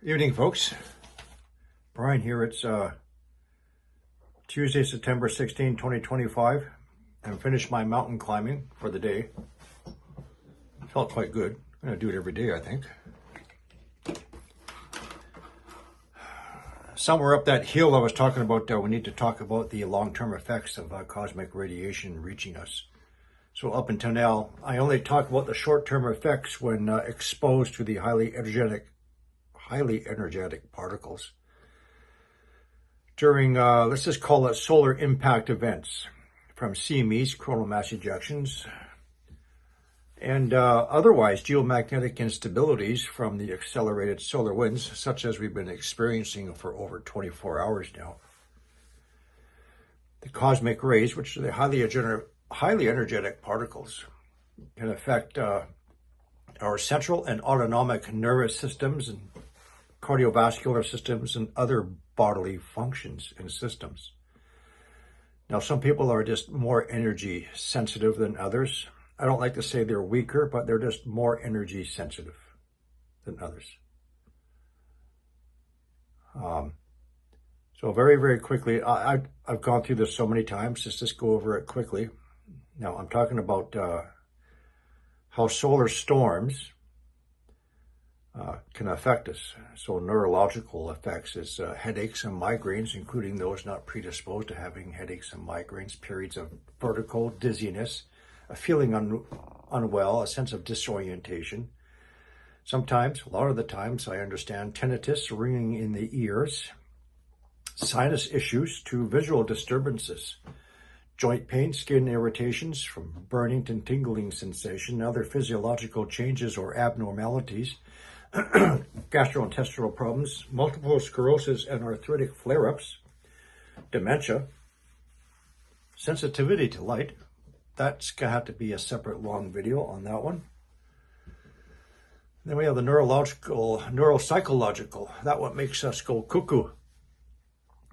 Evening, folks. Brian here. It's Tuesday, September 16, 2025. I finished my mountain climbing for the day. Felt quite good. I'm going to do it every day, I think. Somewhere up that hill I was talking about, we need to talk about the long-term effects of cosmic radiation reaching us. So up until now, I only talk about the short-term effects when exposed to the highly energetic particles during, let's just call it solar impact events from CMEs, coronal mass ejections, and otherwise geomagnetic instabilities from the accelerated solar winds, such as we've been experiencing for over 24 hours now. The cosmic rays, which are the highly energetic particles, can affect our central and autonomic nervous systems and cardiovascular systems and other bodily functions and systems. Now, some people are just more energy sensitive than others. I don't like to say they're weaker, but they're just more energy sensitive than others. So very, very quickly, I've gone through this so many times, just go over it quickly. Now, I'm talking about how solar storms can affect us. So neurological effects is headaches and migraines, including those not predisposed to having headaches and migraines, periods of vertigo, dizziness, a feeling unwell, a sense of disorientation. Sometimes, a lot of the times, I understand tinnitus, ringing in the ears, sinus issues to visual disturbances, joint pain, skin irritations from burning to tingling sensation, other physiological changes or abnormalities, gastrointestinal problems, multiple sclerosis and arthritic flare-ups, dementia, sensitivity to light. That's going to have to be a separate long video on that one. Then we have the neuropsychological, that what makes us go cuckoo.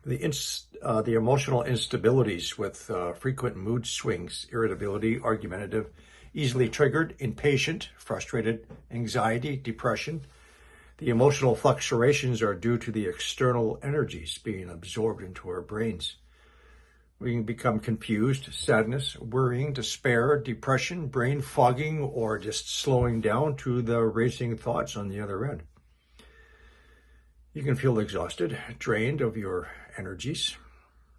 The emotional instabilities with frequent mood swings, irritability, argumentative, easily triggered, impatient, frustrated, anxiety, depression. The emotional fluctuations are due to the external energies being absorbed into our brains. We can become confused, sadness, worrying, despair, depression, brain fogging, or just slowing down to the racing thoughts on the other end. You can feel exhausted, drained of your energies,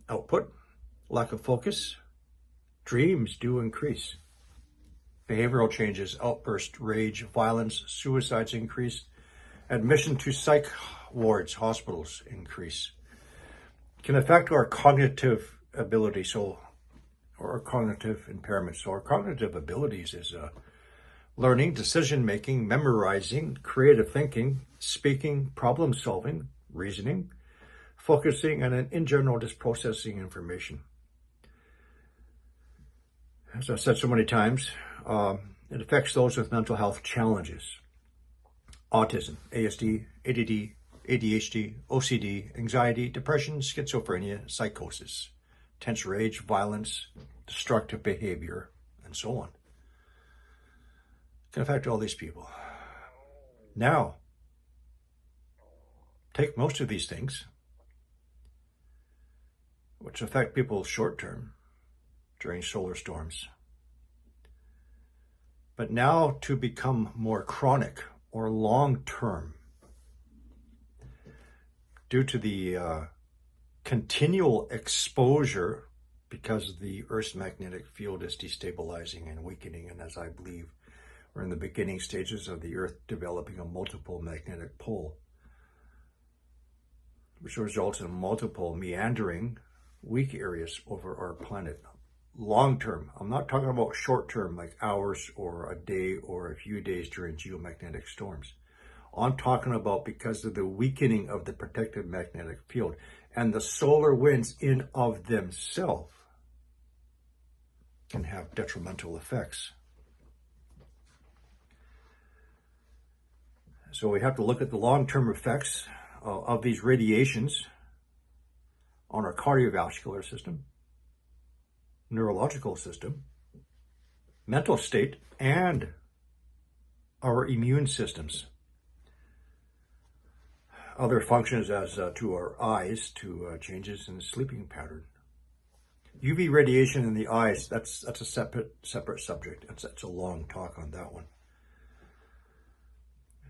output, lack of focus. Dreams do increase. Behavioral changes, outburst, rage, violence, suicides increase. Admission to psych wards, hospitals increase. Can affect our cognitive ability, or our cognitive impairment. So our cognitive abilities is learning, decision-making, memorizing, creative thinking, speaking, problem solving, reasoning, focusing, and in general, just processing information. As I've said so many times, it affects those with mental health challenges. Autism, ASD, ADD, ADHD, OCD, anxiety, depression, schizophrenia, psychosis, tense rage, violence, destructive behavior, and so on. It can affect all these people. Now, take most of these things, which affect people short term during solar storms, but now to become more chronic or long-term due to the continual exposure, because the Earth's magnetic field is destabilizing and weakening, and as I believe we're in the beginning stages of the Earth developing a multiple magnetic pole, which results in multiple meandering weak areas over our planet. Long term, I'm not talking about short term, like hours or a day or a few days during geomagnetic storms. I'm talking about because of the weakening of the protective magnetic field and the solar winds in of themselves can have detrimental effects. So we have to look at the long-term effects of these radiations on our cardiovascular system, neurological system, mental state, and our immune systems. other functions as to our eyes, to changes in the sleeping pattern. UV radiation in the eyes, that's a separate subject. That's a long talk on that one.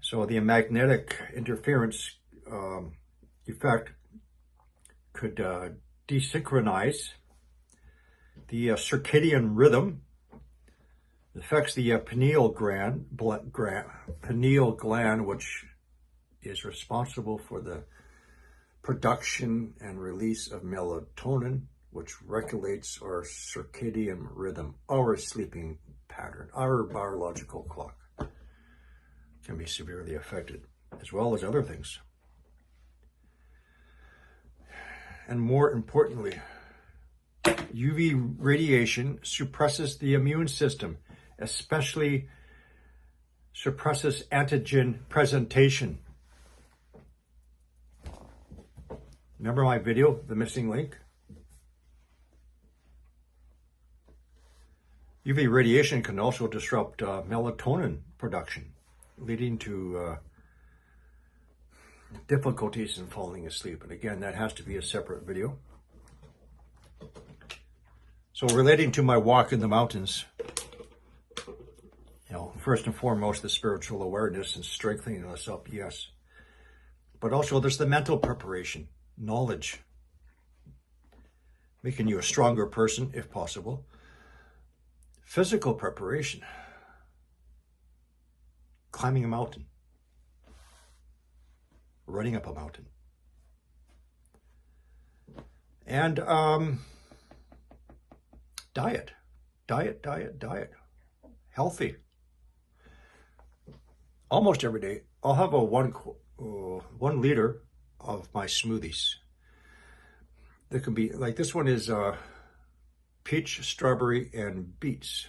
So the magnetic interference effect could desynchronize the circadian rhythm. It affects the pineal gland, which is responsible for the production and release of melatonin, which regulates our circadian rhythm, our sleeping pattern, our biological clock can be severely affected, as well as other things. And more importantly, UV radiation suppresses the immune system, especially suppresses antigen presentation. Remember my video, The Missing Link? UV radiation can also disrupt melatonin production, leading to difficulties in falling asleep. And again, that has to be a separate video. So relating to my walk in the mountains, first and foremost, the spiritual awareness and strengthening us up, yes. But also there's the mental preparation, knowledge, making you a stronger person if possible. Physical preparation, climbing a mountain, running up a mountain. And diet, healthy. Almost every day, I'll have a 1 liter of my smoothies. That can be, like this one is peach, strawberry, and beets.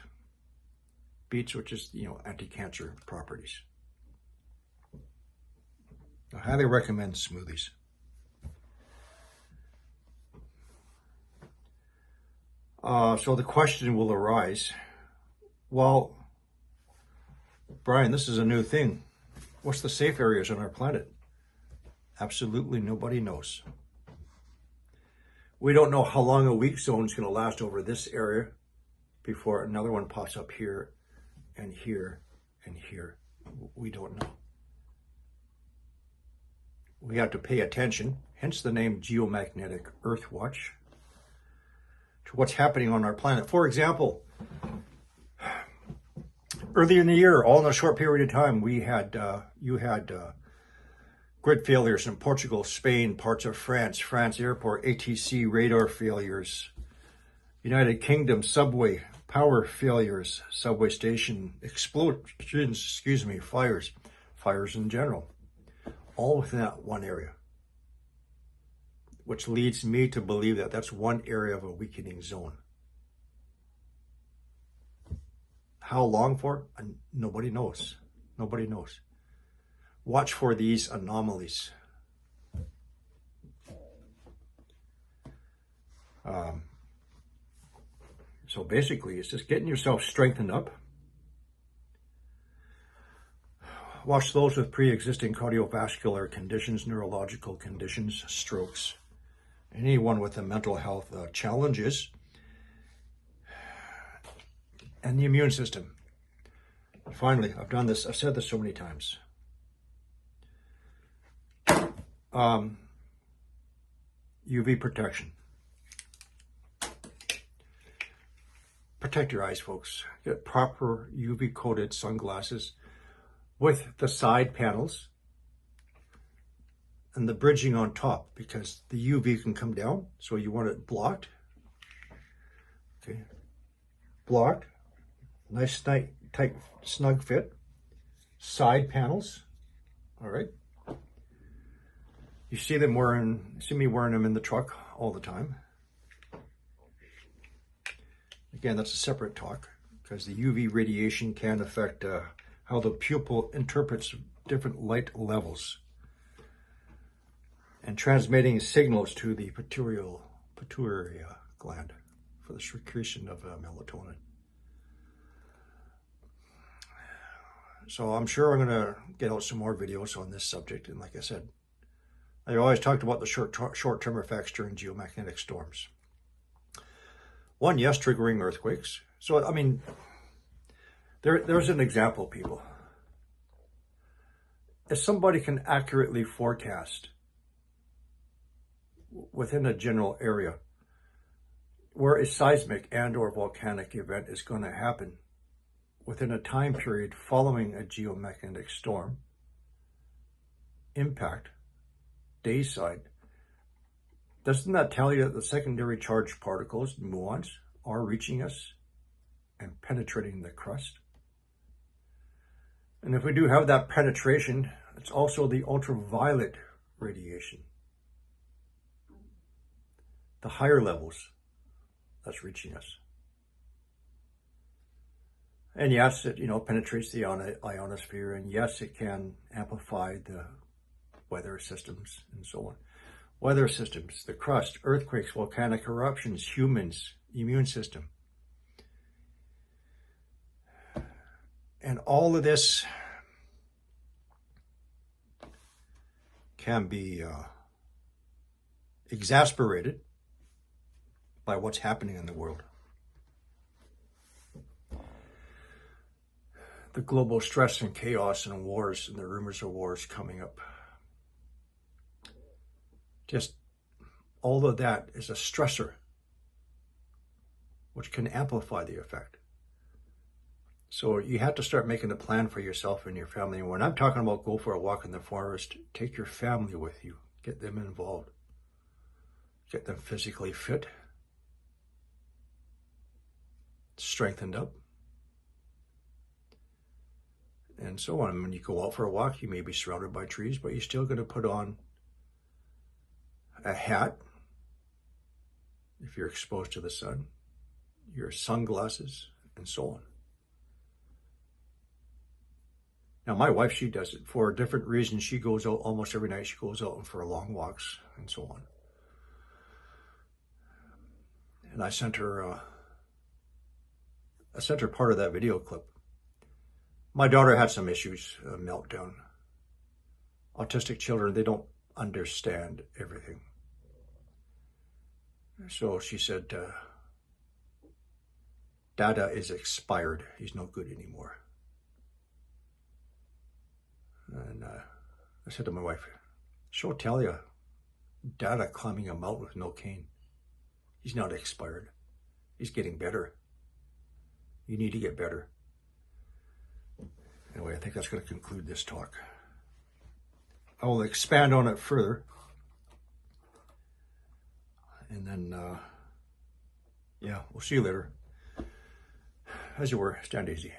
Beets, which is, anti-cancer properties. I highly recommend smoothies. So the question will arise, well, Brian, this is a new thing. What's the safe areas on our planet? Absolutely nobody knows. We don't know how long a weak zone is going to last over this area before another one pops up here and here and here. We don't know. We have to pay attention, hence the name Geomagnetic Earth Watch, to what's happening on our planet. For example, earlier in the year, all in a short period of time, you had grid failures in Portugal, Spain, parts of France airport, ATC radar failures, United Kingdom subway power failures, subway station explosions, fires in general, all within that one area, which leads me to believe that that's one area of a weakening zone. How long for? Nobody knows. Nobody knows. Watch for these anomalies. So basically, it's just getting yourself strengthened up. Watch those with pre-existing cardiovascular conditions, neurological conditions, strokes, anyone with the mental health challenges, and the immune system. Finally, I've said this so many times. UV protection. Protect your eyes, folks. Get proper UV coated sunglasses with the side panels and the bridging on top, because the UV can come down, so you want it blocked. Okay, blocked. Nice, tight, snug fit. Side panels. All right. You see me wearing them in the truck all the time. Again, that's a separate talk, because the UV radiation can affect how the pupil interprets different light levels and transmitting signals to the pituitary gland for the secretion of melatonin. So I'm sure I'm going to get out some more videos on this subject. And like I said, I always talked about the short-term effects during geomagnetic storms. One, yes, triggering earthquakes. So, I mean, there's an example, people. If somebody can accurately forecast within a general area where a seismic and or volcanic event is going to happen within a time period following a geomagnetic storm, impact, day side, doesn't that tell you that the secondary charged particles, muons, are reaching us and penetrating the crust? And if we do have that penetration, it's also the ultraviolet radiation, the higher levels that's reaching us. And yes, it penetrates the ionosphere, and yes, it can amplify the weather systems and so on. Weather systems, the crust, earthquakes, volcanic eruptions, humans, immune system. And all of this can be exasperated by what's happening in the world. The global stress and chaos and wars and the rumors of wars coming up. Just all of that is a stressor which can amplify the effect. So you have to start making a plan for yourself and your family. And when I'm talking about go for a walk in the forest, take your family with you. Get them involved. Get them physically fit, strengthened up, and so on. When you go out for a walk, you may be surrounded by trees, but you're still going to put on a hat if you're exposed to the sun, your sunglasses, and so on. Now, my wife, she does it for different reasons. She goes out almost every night. She goes out for long walks and so on. And I sent her part of that video clip. My daughter had some issues, a meltdown. Autistic children, they don't understand everything. So she said, Dada is expired. He's no good anymore. And I said to my wife, she'll tell you, Dada climbing a mountain with no cane. He's not expired. He's getting better. You need to get better. Anyway, I think that's going to conclude this talk. I will expand on it further. And then, yeah, we'll see you later. As you were, stand easy.